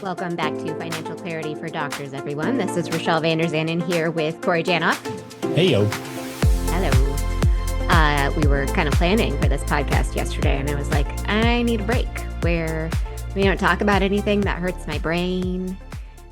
Welcome back to Financial Clarity for Doctors, everyone. This is Rachelle Vanderzanden here with Corey Janoff. Hey, yo. Hello. We were kind of planning for this podcast yesterday, and I was like, I need a break where we don't talk about anything that hurts my brain,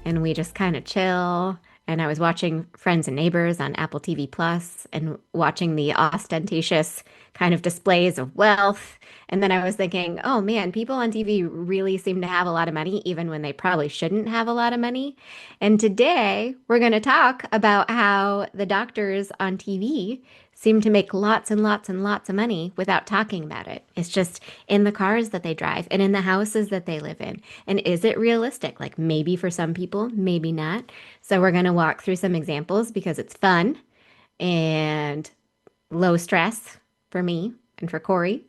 and we just kind of chill. And I was watching Friends and Neighbors on Apple TV Plus and watching the ostentatious kind of displays of wealth. And then I was thinking, oh man, people on TV really seem to have a lot of money, even when they probably shouldn't have a lot of money. And today we're going to talk about how the doctors on TV seem to make lots and lots and lots of money without talking about it. It's just in the cars that they drive and in the houses that they live in. And is it realistic? Like maybe for some people, maybe not. So we're going to walk through some examples because it's fun and low stress for me and for Corey.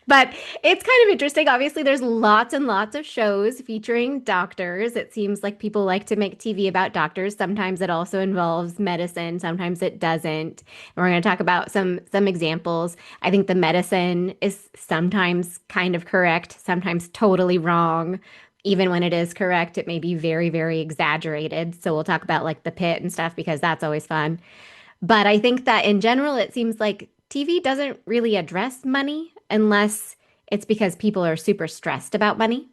But it's kind of interesting. Obviously, there's lots and lots of shows featuring doctors. It seems like people like to make TV about doctors. Sometimes it also involves medicine. Sometimes it doesn't. And we're going to talk about some examples. I think the medicine is sometimes kind of correct, sometimes totally wrong. Even when it is correct, it may be very, very exaggerated. So we'll talk about like the Pitt and stuff because that's always fun. But I think that in general, it seems like TV doesn't really address money unless it's because people are super stressed about money.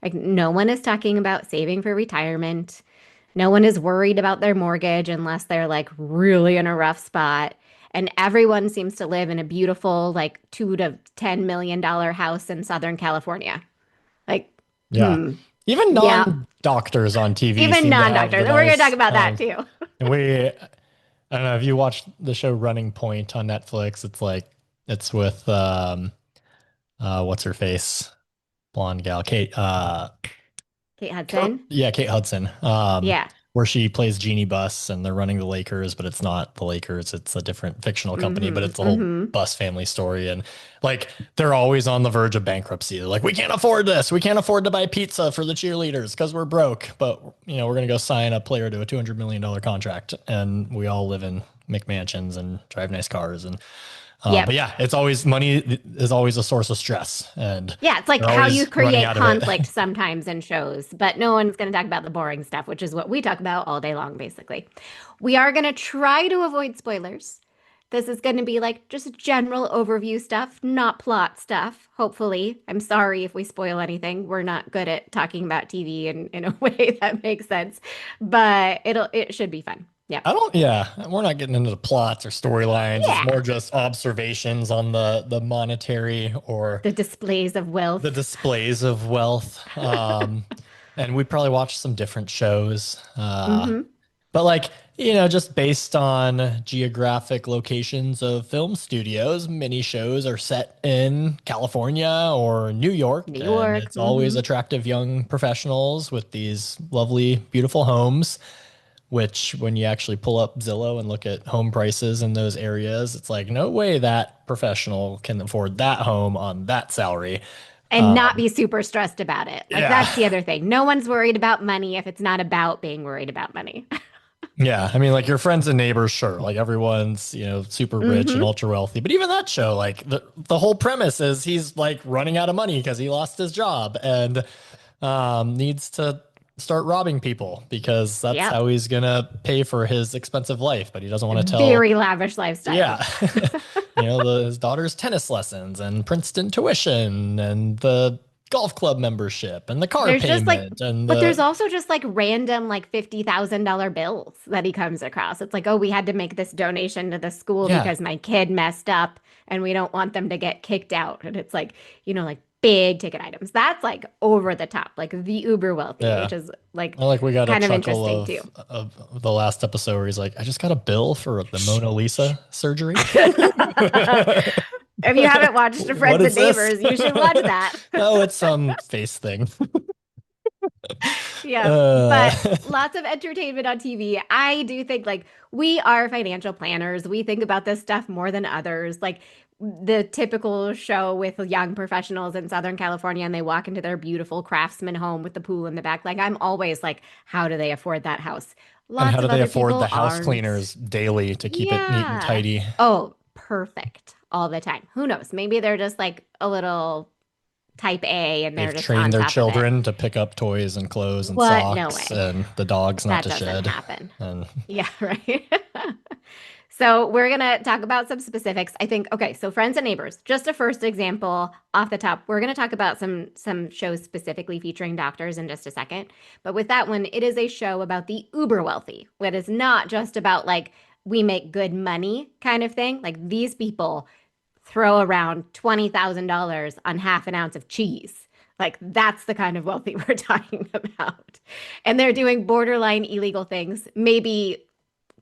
Like no one is talking about saving for retirement. No one is worried about their mortgage unless they're like really in a rough spot. And everyone seems to live in a beautiful like $2 to $10 million house in Southern California. Like, Yeah. Even yeah, non-doctors on TV even seem to have non-doctors. the And we're going to talk nice, about that too. I don't know if you watched the show Running Point on Netflix. It's with, what's her face? Blonde gal, Kate, Kate Hudson. Kate Hudson, Yeah. where she plays Jeannie Buss and they're running the Lakers, but it's not the Lakers. It's a different fictional company, but it's a whole Buss family story. And like, they're always on the verge of bankruptcy. They're like, we can't afford this. We can't afford to buy pizza for the cheerleaders because we're broke, but we're going to go sign a player to a $200 million contract. And we all live in McMansions and drive nice cars. And, Yep. but yeah, it's always money is always a source of stress. And Yeah, it's like they're how always you running create out of it. conflict sometimes in shows, but no one's going to talk about the boring stuff, which is what we talk about all day long, basically. We are going to try to avoid spoilers. This is going to be like just general overview stuff, not plot stuff, hopefully. I'm sorry if we spoil anything. We're not good at talking about TV in a way that makes sense, but it should be fun. Yeah. We're not getting into the plots or storylines. Yeah. It's more just observations on the monetary or The displays of wealth. the displays of wealth. And we probably watched some different shows. But like, just based on geographic locations of film studios, many shows are set in California or New York. New York. And it's always attractive young professionals with these lovely, beautiful homes. Which when you actually pull up Zillow and look at home prices in those areas, it's like, no way that professional can afford that home on that salary. And not be super stressed about it. Like Yeah. that's the other thing. No one's worried about money if it's not about being worried about money. Yeah. I mean, like your friends and neighbors, sure. Like everyone's, super rich and ultra wealthy. But even that show, like the whole premise is he's like running out of money because he lost his job and needs to start robbing people because that's how he's gonna pay for his expensive life, but he doesn't want to tell. Very lavish lifestyle. Yeah. His daughter's tennis lessons and Princeton tuition and the golf club membership and the car payment. But there's also just like random like $50,000 bills that he comes across. It's like, oh, we had to make this donation to the school because my kid messed up and we don't want them to get kicked out. And it's like, like big ticket items. That's like over the top, like the uber wealthy, which is like, we got kind a of chuckle interesting too. Of the last episode where he's like, I just got a bill for the Mona Lisa surgery. If you haven't watched Friends and Neighbors, you should watch that. No, it's some face thing. Yeah, but lots of entertainment on TV. I do think like we are financial planners. We think about this stuff more than others. Like the typical show with young professionals in Southern California and they walk into their beautiful craftsman home with the pool in the back. Like I'm always like, how do they afford that house? Lots and how do of they other afford the house aren't. cleaners daily to keep it neat and tidy? Oh, perfect. All the time. Who knows? Maybe they're just like a little type A and they're They've just on trained their top of it. children to pick up toys and clothes and What? No socks way. and the dogs not That to doesn't shed. happen. And Yeah, right. So we're going to talk about some specifics. I think, okay, so friends and neighbors, just a first example off the top. We're going to talk about some shows specifically featuring doctors in just a second. But with that one, it is a show about the uber wealthy. It is not just about like we make good money kind of thing. Like these people throw around $20,000 on half an ounce of cheese. Like that's the kind of wealthy we're talking about. And they're doing borderline illegal things, maybe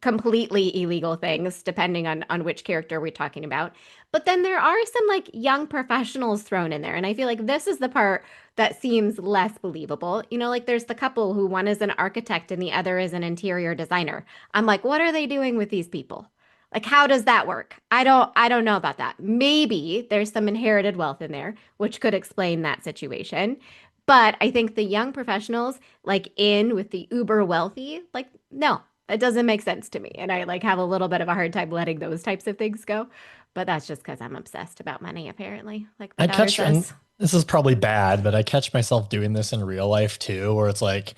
completely illegal things, depending on which character we're talking about. But then there are some like young professionals thrown in there. And I feel like this is the part that seems less believable. You know, like there's the couple who one is an architect and the other is an interior designer. I'm like, what are they doing with these people? Like, how does that work? I don't know about that. Maybe there's some inherited wealth in there, which could explain that situation. But I think the young professionals, like in with the uber wealthy, like, no, it doesn't make sense to me. And I like have a little bit of a hard time letting those types of things go. But that's just because I'm obsessed about money, apparently, like my I daughter catch, and says. this is probably bad, but I catch myself doing this in real life too, where it's like,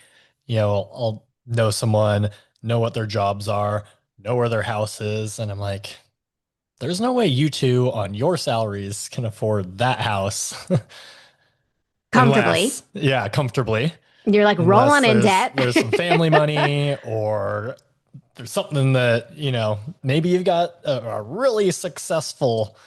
I'll know someone, know what their jobs are, know where their house is. And I'm like, there's no way you two on your salaries can afford that house Comfortably. unless, yeah, comfortably, You're like unless rolling in there's debt. there's some family money or there's something that, maybe you've got a really successful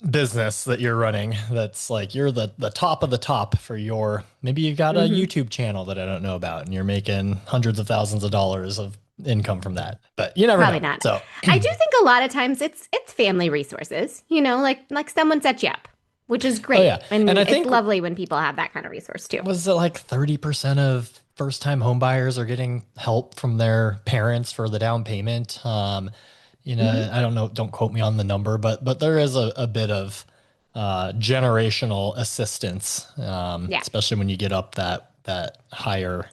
business that you're running that's like you're the top of the top for your, maybe you've got a Hmm. YouTube channel that I don't know about and you're making hundreds of thousands of dollars of income from that. But you never Probably know. not. So, I do think a lot of times it's family resources, like someone set you up, which is oh yeah. great. And I And it's think, lovely when people have that kind of resource too. was it like 30% of first time home buyers are getting help from their parents for the down payment? Hmm. I don't know, don't quote me on the number, but there is a bit of generational assistance, Yeah. especially when you get up that higher,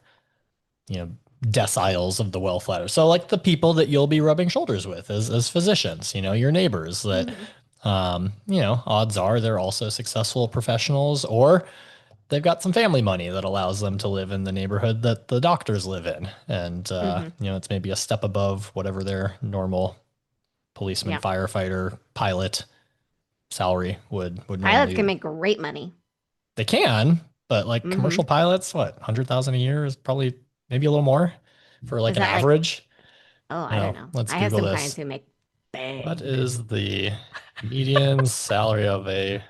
you know, deciles of the wealth ladder. So like the people that you'll be rubbing shoulders with as physicians, your neighbors that, Hmm. odds are they're also successful professionals, or they've got some family money that allows them to live in the neighborhood that the doctors live in. And, Hmm. it's maybe a step above whatever their normal policeman, Yeah. firefighter, pilot salary would Pilots can normally. make great money. They can, but like commercial Hmm. pilots, what, 100,000 a year is probably maybe a little more for like Is an that right? average. Oh, I I don't know. know. Let's I have Google some clients this. who make What bank. is the median salary of a,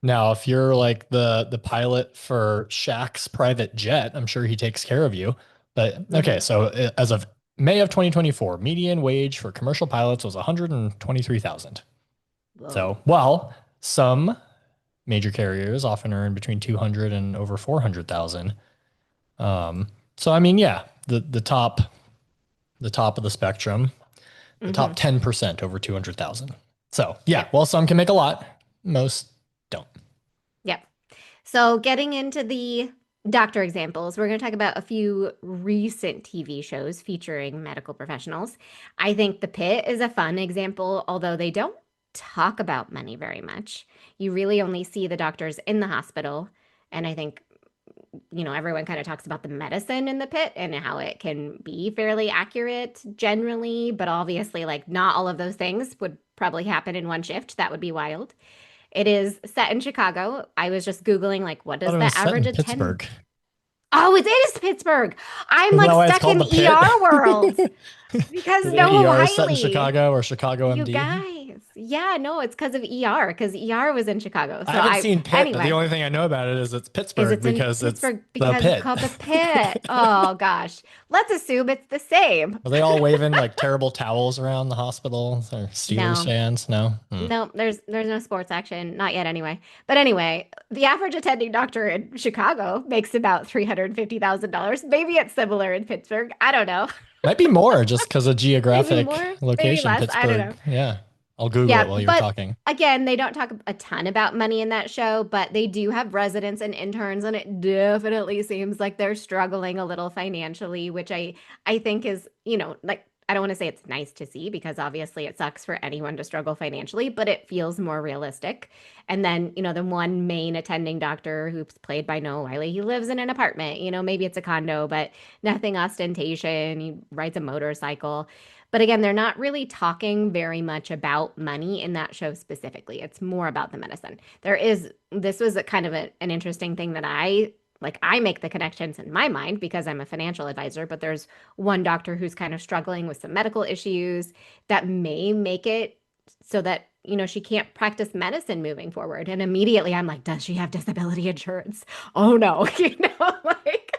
now, if you're like the pilot for Shaq's private jet, I'm sure he takes care of you. But okay, Hmm. so as of May of 2024, median wage for commercial pilots was 123,000. Whoa. So, while some major carriers often earn between 200 and over 400,000. So I mean, yeah, the top of the spectrum, the Hmm. top 10% over 200,000. So, yeah, Yep. well, some can make a lot, most don't. Yep. So, getting into the doctor examples, we're going to talk about a few recent TV shows featuring medical professionals. I think The Pit is a fun example, although they don't talk about money very much. You really only see the doctors in the hospital. And I think, everyone kind of talks about the medicine in the pit and how it can be fairly accurate generally, but obviously, like, not all of those things would probably happen in one shift. That would be wild. It is set in Chicago. I was just Googling, like, what I thought does it the was set average in attend? Pittsburgh. Oh, it is Pittsburgh. I'm Isn't like that why it's stuck called in the Pit? ER world because The Noah ER is set in Wiley. Chicago or Chicago You MD. guys. Yeah, no, it's because of ER, because ER was in Chicago. I So haven't seen Pitt, but the anyway, only thing I know about it is it's is Pittsburgh it's in because it's Pittsburgh the because it's Pit. called the Pit. Oh gosh. Let's assume it's the same. Are they all waving like terrible towels around the hospital? Or Steelers No. fans? No. Hmm. No, there's no sports action, not yet anyway. But anyway, the average attending doctor in Chicago makes about $350,000. Maybe it's similar in Pittsburgh. I don't know. Might be more just because of Maybe geographic more, maybe location, less. I don't Pittsburgh. know. Yeah. I'll Google it Yeah, while you're but talking. again, they don't talk a ton about money in that show, but they do have residents and interns, and it definitely seems like they're struggling a little financially, which I think is, like I don't want to say it's nice to see because obviously it sucks for anyone to struggle financially, but it feels more realistic. And then, the one main attending doctor who's played by Noah Wiley, he lives in an apartment, maybe it's a condo, but nothing ostentation. He rides a motorcycle. But again, they're not really talking very much about money in that show specifically. It's more about the medicine. This was a kind of an interesting thing that I make the connections in my mind because I'm a financial advisor, but there's one doctor who's kind of struggling with some medical issues that may make it so that, she can't practice medicine moving forward. And immediately I'm like, does she have disability insurance? Oh no, like,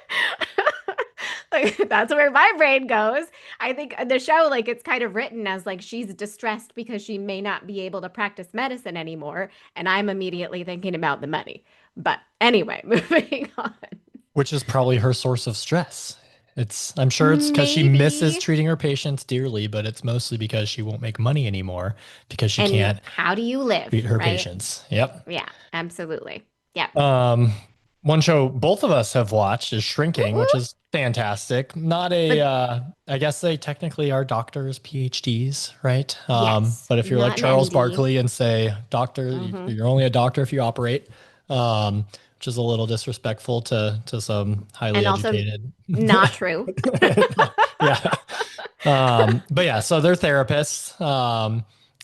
like that's where my brain goes. I think the show, like, it's kind of written as like she's distressed because she may not be able to practice medicine anymore. And I'm immediately thinking about the money. But anyway, moving on. Which is probably her source of stress. I'm sure it's because she misses Maybe. treating her patients dearly, but it's mostly because she won't make money anymore because she And can't how do you live, treat her right? patients. Yep. Yeah, absolutely. Yeah. Um, One show both of us have watched is Woo Shrinking, which woo. is fantastic. Not a, But I guess they technically are doctors, PhDs, right? yes, But if you're like not an Charles MD. Barkley and say, doctor, Hmm. you're only a doctor if you operate, which is a little disrespectful to some highly And also educated. not true. Yeah. But yeah, so they're therapists.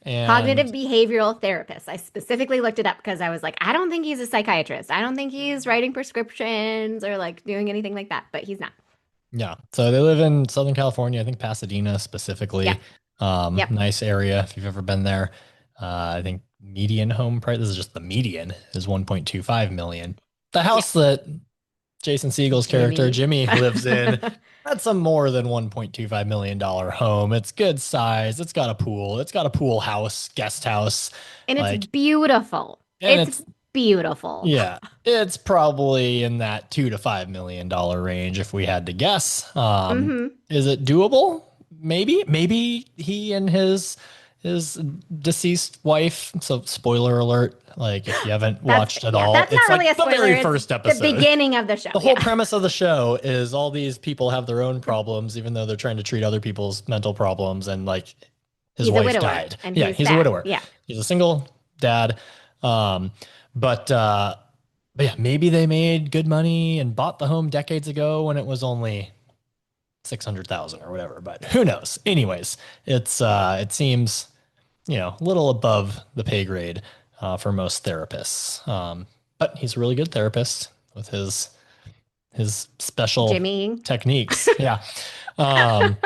Cognitive And behavioral therapist. I specifically looked it up because I was like, I don't think he's a psychiatrist. I don't think he's writing prescriptions or like doing anything like that, but he's not. yeah, so they live in Southern California, I think Pasadena specifically. Yep. Yep. Nice area if you've ever been there. I think median home price, this is just the median, is 1.25 million. The house Yes. that Jason Segel's character, Jimmy. Jimmy, lives in, And that's a more than $1.25 million home. It's good size. It's got a pool. It's got a pool house, guest house. it's Like, beautiful. and It's it's beautiful. yeah, it's probably in that $2 to $5 million range if we had to guess. Hmm. Is it doable? Maybe he and his deceased wife. So spoiler alert, like if you haven't watched at all, That's it's not really like a the spoiler. very It's first the episode. beginning of the show. The whole Yeah. premise of the show is all these people have their own problems, even though they're trying to treat other people's mental problems. And like his He's a wife widower died. and Yeah, he's he's a sad. widower. Yeah. He's a single dad. Um, but uh, but yeah, maybe they made good money and bought the home decades ago when it was only 600,000 or whatever. But who knows? Anyways, it seems a little above the pay grade for most therapists. But he's a really good therapist with his special Jimmy. techniques. Yeah. Um,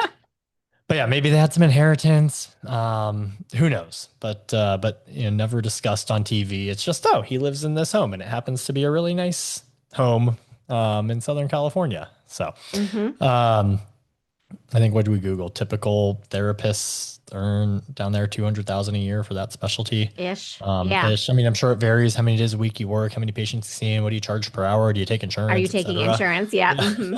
but yeah, maybe they had some inheritance. Who knows? But never discussed on TV. It's just, oh, he lives in this home and it happens to be a really nice home in Southern California. So Hmm. um I think what do we Google? Typical therapists earn down there 200,000 a year for that specialty. Ish. Yeah. Ish. I mean, I'm sure it varies how many days a week you work, how many patients you see, what do you charge per hour? Do you take Are you insurance, taking etc. insurance? Yeah. Yeah. Hmm.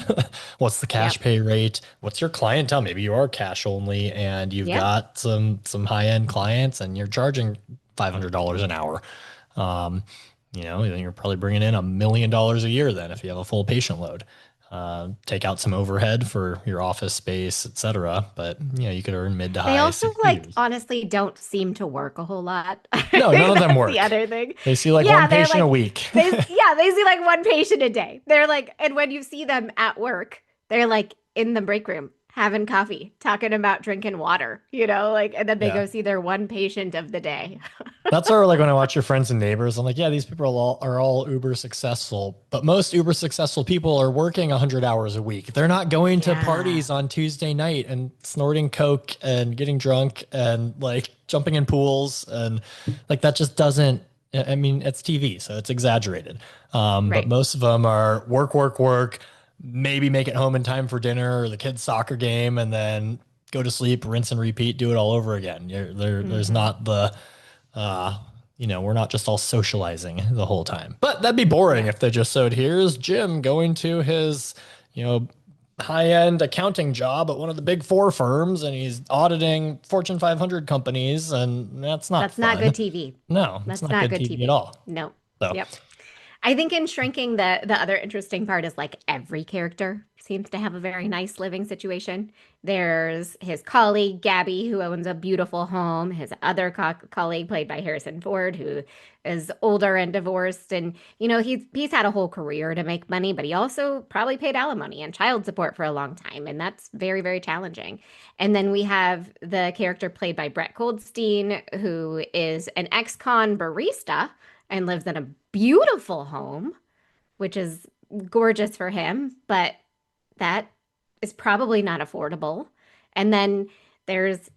What's the cash Yep. pay rate? What's your clientele? Maybe you are cash only and you've Yep. got some high-end clients and you're charging $500 an hour. Um, then you're probably bringing in $1 million a year then if you have a full patient load. Take out some overhead for your office space, etc. But you could earn mid to They high also six like figures. honestly don't seem to work a whole lot. I No, none think of them that's the work. other thing. They see like Yeah, one they're patient a like week. they see like one patient a day. They're like, and when you see them at work, they're like in the break room having coffee, talking about drinking water, like, and then they Yeah. go see their one patient of the day. That's sort of like when I watch your friends and neighbors, I'm like, yeah, these people are all uber successful, but most uber successful people are working 100 hours a week. They're not going to Yeah. parties on Tuesday night and snorting coke and getting drunk and like jumping in pools and like that just doesn't. I mean, it's TV, so it's exaggerated. But Right. most of them are work, work, work, maybe make it home in time for dinner or the kids' soccer game, and then go to sleep, rinse and repeat, do it all over again. There's Hmm. not the uh, we're not just all socializing the whole time. But that'd be boring Yeah. if they just said, here's Jim going to his, you know, high-end accounting job at one of the big four firms and he's auditing Fortune 500 companies and that's not That's not fun. good TV. No, it's That's not not good good TV at TV. all. No. So, Yep. I think in Shrinking, the other interesting part is like every character seems to have a very nice living situation. There's his colleague Gabby, who owns a beautiful home. His other colleague, played by Harrison Ford, who is older and divorced, and he's had a whole career to make money, but he also probably paid alimony and child support for a long time, and that's very, very challenging. And then we have the character played by Brett Goldstein, who is an ex-con barista and lives in a beautiful home, which is gorgeous for him, but that is probably not affordable. And then there's,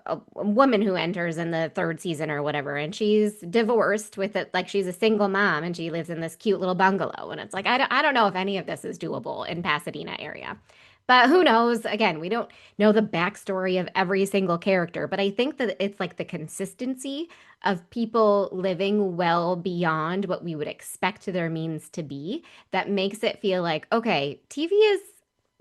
a woman who enters in the third season or whatever, and she's divorced with it, like she's a single mom and she lives in this cute little bungalow. And it's like, I don't know if any of this is doable in Pasadena area. But who knows? Again, we don't know the backstory of every single character, but I think that it's like the consistency of people living well beyond what we would expect their means to be that makes it feel like, okay, TV is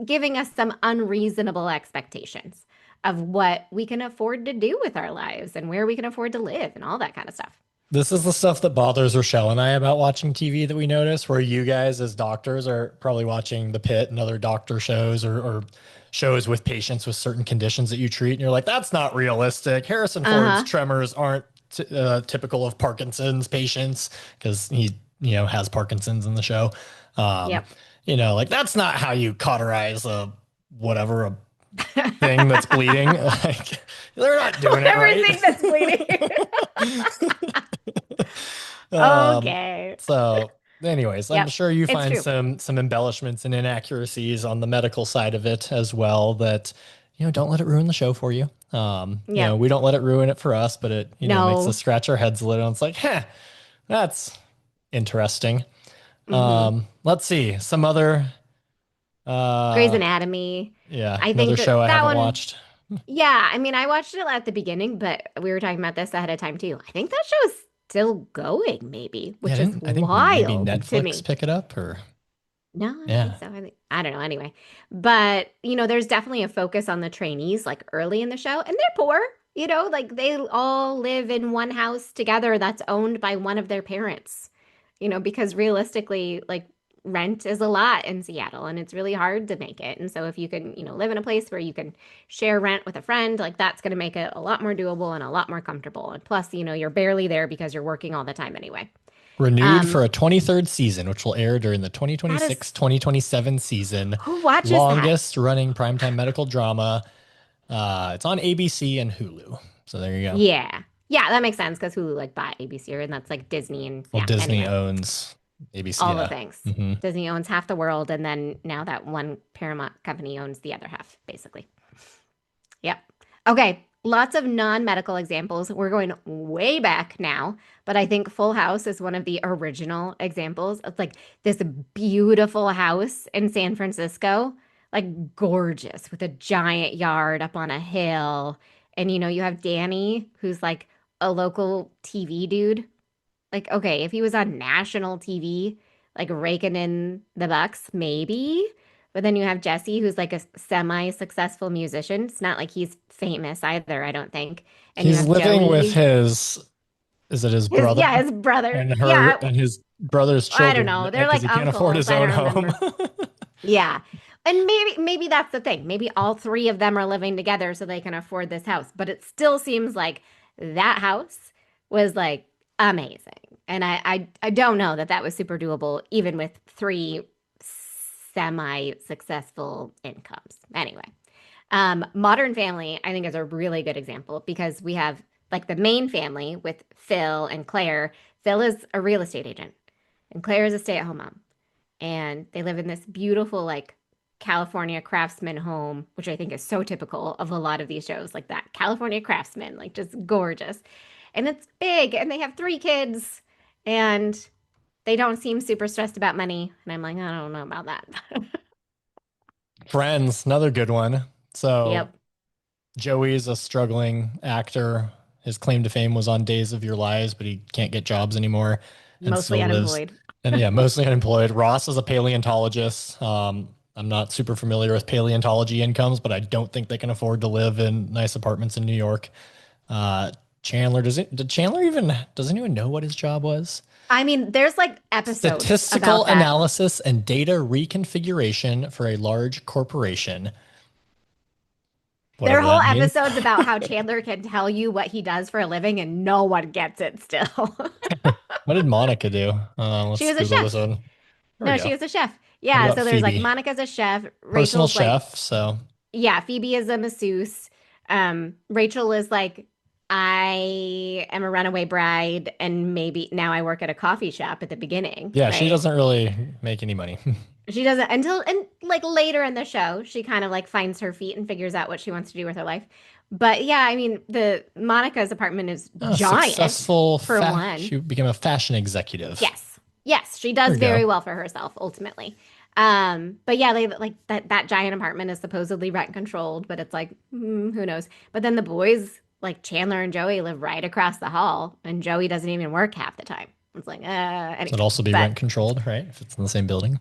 giving us some unreasonable expectations of what we can afford to do with our lives and where we can afford to live and all that kind of stuff. This is the stuff that bothers Rachelle and I about watching TV that we notice, where you guys as doctors are probably watching the Pitt and other doctor shows or shows with patients with certain conditions that you treat. And you're like, that's not realistic. Harrison Ford's Uh-huh. tremors aren't typical of Parkinson's patients because he, has Parkinson's in the show. Um, Yep. like that's not how you cauterize a thing that's bleeding. Like they're not doing it right. Everything that's bleeding. Um, Okay. so anyways, I'm Yep. sure you It's find true. some embellishments and inaccuracies on the medical side of it as well that, don't let it ruin the show for you. Yep. We don't let it ruin it for us, but it, makes us No. scratch our heads a little. It's like, that's interesting. Hmm. Let's see. Some other Grey's uh Anatomy. yeah, I another think show I that haven't one, watched. yeah, I mean, I watched it at the beginning, but we were talking about this ahead of time too. I think that show is still going, maybe, Yeah, which is I think maybe wild to Netflix me. pick it up or No, I don't think yeah. so. I don't know. Anyway, but there's definitely a focus on the trainees like early in the show, and they're poor. Like they all live in one house together that's owned by one of their parents. Because realistically, like rent is a lot in Seattle, and it's really hard to make it. And so if you can, live in a place where you can share rent with a friend, like that's going to make it a lot more doable and a lot more comfortable. And plus, you're barely there because you're working all the time anyway. Renewed Um, for a 23rd season, which will air during the that is 2026-2027 season. who watches that? Longest running primetime medical drama. It's on ABC and Hulu. So there you go. Yeah. Yeah, that makes sense because Hulu like bought ABC and that's like Disney and Well, yeah, Disney anyway, owns ABC. all the Yeah. things. Hmm. Disney owns half the world and then now that one Paramount company owns the other half, basically. Yep. Okay, lots of non-medical examples. We're going way back now, but I think Full House is one of the original examples. It's like this beautiful house in San Francisco, like gorgeous with a giant yard up on a hill. And you have Danny, who's like a local TV dude. Like, okay, if he was on national TV, like raking in the bucks, maybe. But then you have Jesse, who's like a semi-successful musician. It's not like he's famous either, I don't think. And you He's have living with Joey, is it his his brother yeah, his brother. and Yeah, his brother's I don't children know. They're because like he can't afford uncles. his I own don't home. remember. Yeah. And maybe that's the thing. Maybe all three of them are living together so they can afford this house. But it still seems like that house was like amazing. And I don't know that that was super doable even with three semi-successful incomes. Anyway, Modern Family I think is a really good example because we have like the main family with Phil and Claire. Phil is a real estate agent and Claire is a stay-at-home mom and they live in this beautiful like California craftsman home, which I think is so typical of a lot of these shows, like that California craftsman, like just gorgeous. And it's big, and they have three kids, and they don't seem super stressed about money. And I'm like, I don't know about that. Friends, another good one. So Yep, Joey's a struggling actor. His claim to fame was on Days of Your Lives, but he can't get jobs anymore and mostly still lives. unemployed. And yeah, mostly unemployed. Ross is a paleontologist. I'm not super familiar with paleontology incomes, but I don't think they can afford to live in nice apartments in New York. Uh, Chandler. Does anyone know what his job was? I mean, there's like episodes Statistical about that. analysis and data reconfiguration for a large corporation, There are whatever whole that means. episodes about how Chandler can tell you what he does for a living and no one gets it still. What did Monica do? She Let's was a Google this chef. one. There we No, she go. was a chef. What Yeah, about so there's like Phoebe? Monica's a chef. Personal Rachel's like, chef. So yeah, Phoebe is a masseuse. Rachel is like, I am a runaway bride and maybe now I work at a coffee shop at the beginning, yeah, she right? doesn't really make any money. She doesn't until and like later in the show, she kind of like finds her feet and figures out what she wants to do with her life. But yeah, I mean, the Monica's apartment is giant Successful for one. she became a fashion executive. Yes. Yes, she There does we go. very well for herself ultimately. But yeah, they like that giant apartment is supposedly rent controlled, but it's like who knows. But then the boys, like Chandler and Joey, live right across the hall, and Joey doesn't even work half the time. It's like So it'd anyway. also be But rent controlled, right? If it's in the same building,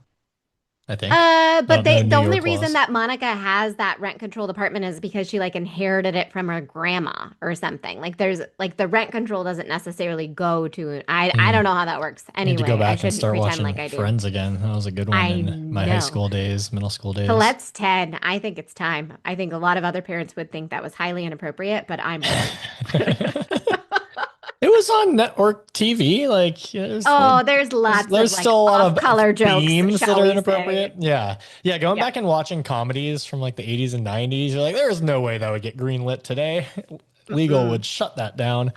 I think. I but don't know they New the only York reason laws. that Monica has that rent controlled apartment is because she like inherited it from her grandma or something. Like there's like the rent control doesn't necessarily go to I Hmm. don't know how that works. I need to go Anyway, I back and shouldn't start pretend watching like I do. Friends again. That was a good one I in my high know. school days, middle school days. Colette's 10. I think it's time. I think a lot of other parents would think that was highly inappropriate, but I'm ready. It was on network TV. Like, Oh, there's there's, lots of there's like still a lot of off-color jokes, themes that shall are we say. inappropriate. Yeah. Yeah. Going Yeah. back and watching comedies from like the 80s and 90s, you're like, there's no way that would get greenlit today. Legal Mm-mm. would shut that down.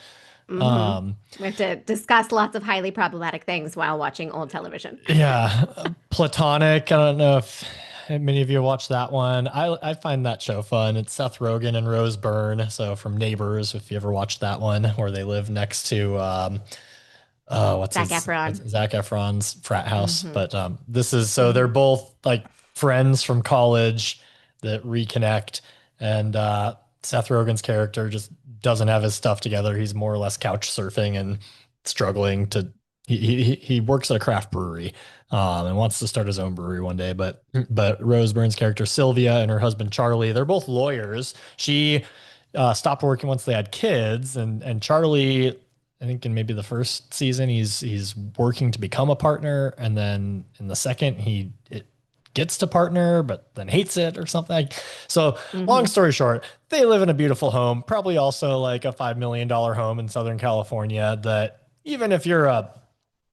Mm-hmm. Um, We have to discuss lots of highly problematic things while watching old television. yeah. Platonic. I don't know if many of you watched that one. I find that show fun. It's Seth Rogen and Rose Byrne. So from Neighbors, if you ever watched that one, where they live next to Zac Efron. what's Zac Efron's frat house. Mm-hmm. But this is so they're Mm-hmm. both like friends from college that reconnect, and Seth Rogen's character just doesn't have his stuff together. He's more or less couch surfing and struggling to. He works at a craft brewery, and wants to start his own brewery one day. But Rose Byrne's character Sylvia and her husband Charlie, they're both lawyers. She stopped working once they had kids, and Charlie, I think in maybe the first season, he's working to become a partner, and then in the second, it gets to partner, but then hates it or something. So, long Mm-hmm. story short, they live in a beautiful home, probably also like a $5 million home in Southern California. That even if you're a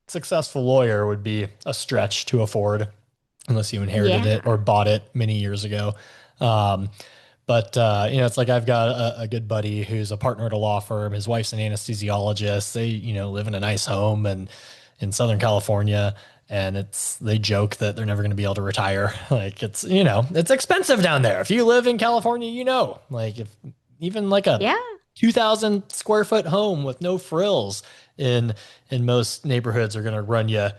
successful lawyer, would be a stretch to afford unless you inherited it Yeah. or bought it many years ago. Um, but it's like I've got a good buddy who's a partner at a law firm. His wife's an anesthesiologist. They, live in a nice home and in Southern California. And they joke that they're never going to be able to retire. Like it's expensive down there. If you live in California, like if even like a Yeah. 2,000 square foot home with no frills in most neighborhoods are going to run you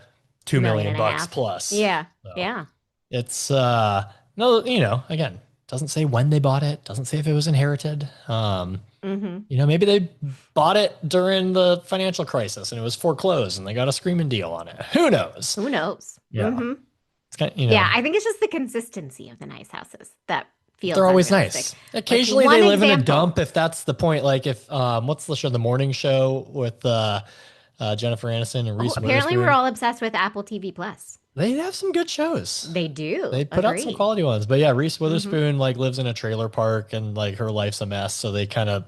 2 Million million and a bucks half. plus. Yeah. So Yeah. it's no, again, doesn't say when they bought it, doesn't say if it was inherited. Mm-hmm. Maybe they bought it during the financial crisis and it was foreclosed and they got a screaming deal on it. Who knows? Who knows? Yeah. Mm-hmm. It's kind of, Yeah, I think it's just the consistency of the nice houses that they're feels always unrealistic. nice. Like Occasionally they one live in a example. dump if that's the point. Like if what's the show, The Morning Show with Jennifer Aniston and Oh, Reese apparently we're Witherspoon. all obsessed with Apple TV Plus. They have some good shows. They do. They put out some Agree. quality ones. But yeah, Reese Mm-hmm. Witherspoon like lives in a trailer park and like her life's a mess. So they kind of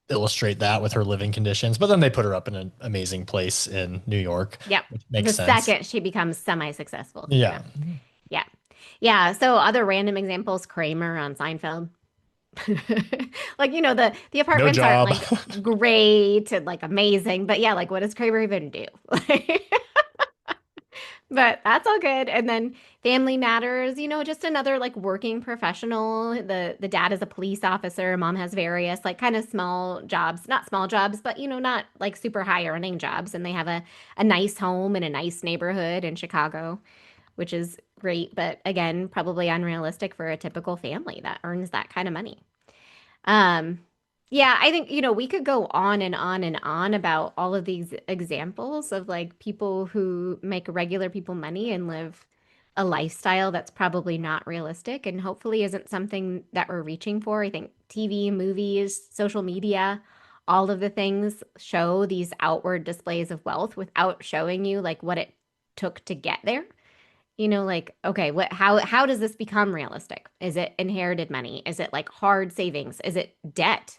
illustrate that with her living conditions. But then they put her up in an amazing place in New York, Yep. which makes The sense. second she becomes semi-successful. Yeah. Yeah. Yeah. Yeah. So other random examples, Kramer on Seinfeld. Like, the No apartments aren't job. like great and like amazing, but yeah, like what does Kramer even do? But that's all good. And then Family Matters, just another like working professional. The dad is a police officer, mom has various like kind of small jobs, not small jobs, but not like super high earning jobs. And they have a nice home in a nice neighborhood in Chicago, which is great, but again, probably unrealistic for a typical family that earns that kind of money. Um, yeah, I think, we could go on and on and on about all of these examples of like people who make regular people money and live a lifestyle that's probably not realistic and hopefully isn't something that we're reaching for. I think TV, movies, social media, all of the things show these outward displays of wealth without showing you like what it took to get there. Like, okay, how does this become realistic? Is it inherited money? Is it like hard savings? Is it debt?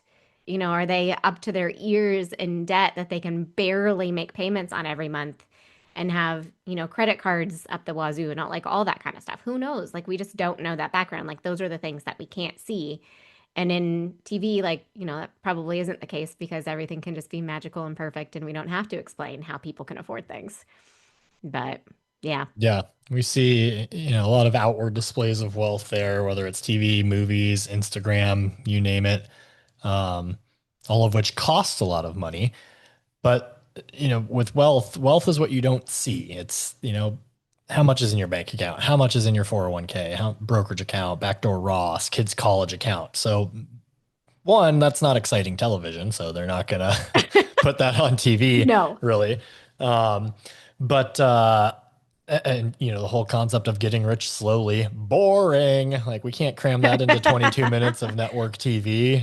Are they up to their ears in debt that they can barely make payments on every month and have, credit cards up the wazoo and all like all that kind of stuff? Who knows? Like we just don't know that background. Like those are the things that we can't see. And in TV, like, that probably isn't the case because everything can just be magical and perfect and we don't have to explain how people can afford things. But yeah. Yeah, we see, a lot of outward displays of wealth there, whether it's TV, movies, Instagram, you name it, um, all of which costs a lot of money. But, with wealth is what you don't see. It's, how much is in your bank account? How much is in your 401k, how brokerage account, backdoor Ross, kids' college account? So one, that's not exciting television, so they're not gonna put that on TV, No. really. Um, but and the whole concept of getting rich slowly, boring. Like we can't cram that into 22 minutes of network TV.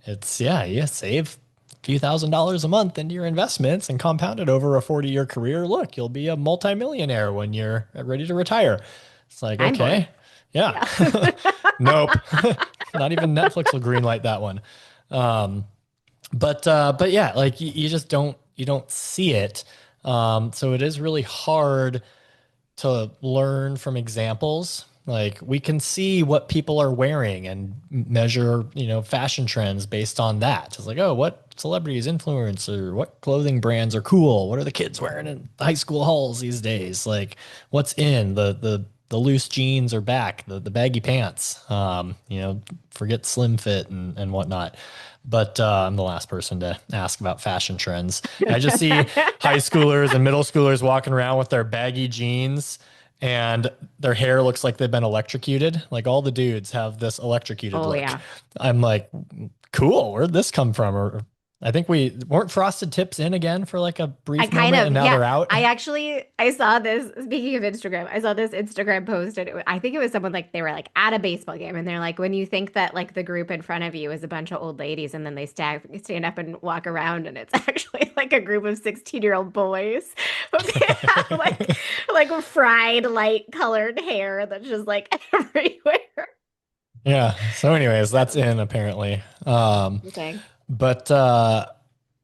It's you save a few $1,000s a month into your investments and compound it over a 40-year career. Look, you'll be a multimillionaire when you're ready to retire. It's like, I'm bored. okay, yeah. Yeah. Nope. Not even Netflix will greenlight that one. But yeah, like you just don't see it. So it is really hard to learn from examples. Like we can see what people are wearing and measure, fashion trends based on that. It's like, oh, what celebrities, influencer, what clothing brands are cool? What are the kids wearing in high school halls these days? Like what's in the loose jeans are back, the baggy pants, forget slim fit and whatnot. But I'm the last person to ask about fashion trends. I just see high schoolers and middle schoolers walking around with their baggy jeans and their hair looks like they've been electrocuted. Like all the dudes have this electrocuted Oh, look. yeah. I'm like, cool. Where'd this come from? Or I think we weren't frosted tips in again for like a I brief kind moment of, and now yeah. they're out. I saw this, speaking of Instagram, I saw this Instagram post and I think it was someone like they were like at a baseball game and they're like, when you think that like the group in front of you is a bunch of old ladies and then they stand up and walk around and it's actually like a group of 16-year-old boys. But they have like fried light colored hair that's just like everywhere. Yeah. So anyways, that's So, in apparently. okay. But uh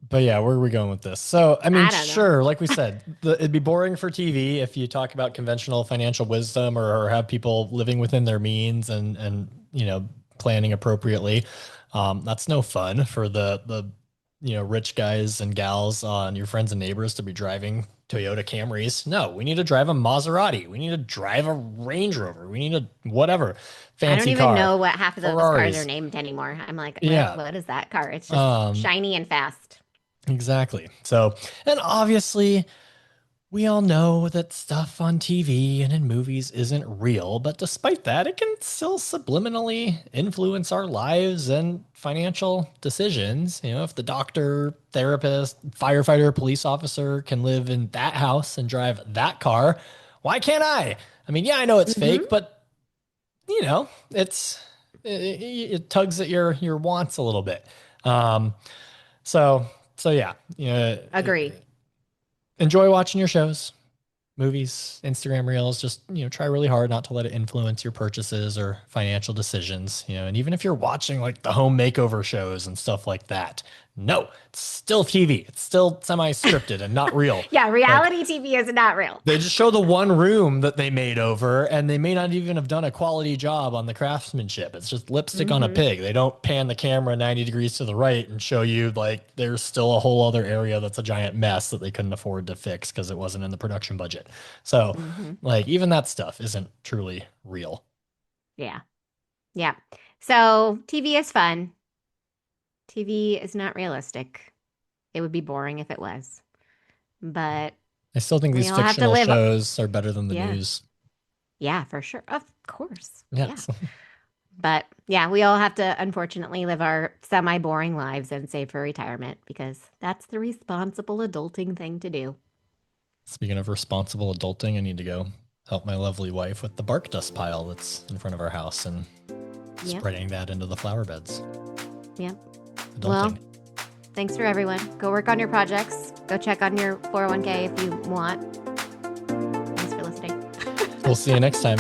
but yeah, where are we going with this? So, I mean, I don't know. sure, like we said, it'd be boring for TV if you talk about conventional financial wisdom or have people living within their means and planning appropriately. That's no fun for the rich guys and gals on your friends and neighbors to be driving Toyota Camrys. No, we need to drive a Maserati. We need to drive a Range Rover. We need a whatever I don't fancy even car. know what half of those cars are Ferraris. named anymore. I'm like, what Yeah. what is that car? It's just Um, shiny and fast. exactly. So, and obviously, we all know that stuff on TV and in movies isn't real, but despite that, it can still subliminally influence our lives and financial decisions. If the doctor, therapist, firefighter, police officer can live in that house and drive that car, why can't I? I mean, yeah, I know it's Hmm. fake, but it tugs at your wants a little bit. Um, so so yeah, Agree. enjoy watching your shows, movies, Instagram reels. Just, try really hard not to let it influence your purchases or financial decisions, and even if you're watching like the home makeover shows and stuff like that, no, it's still TV. It's still semi-scripted and not real. Yeah, Like reality TV is not real. they just show the one room that they made over, and they may not even have done a quality job on the craftsmanship. It's just lipstick on a Hmm. pig. They don't pan the camera 90 degrees to the right and show you like there's still a whole other area that's a giant mess that they couldn't afford to fix because it wasn't in the production budget. So, Hmm. like, even that stuff isn't truly real. Yeah. Yeah. So TV is fun. TV is not realistic. It would be boring if it was. But I still think we these all have to fictional live. shows are better than the Yeah. news. Yeah, for sure. Of course. Yeah. Yes. But yeah, we all have to unfortunately live our semi boring lives and save for retirement because that's the responsible adulting thing to do. Speaking of responsible adulting, I need to go help my lovely wife with the bark dust pile that's in front of our house and Yep. spreading that into the flower beds. Yep. Well, Adulting. Thanks for everyone. Go work on your projects. Go check on your 401k if you want. Thanks for listening. We'll see you next time.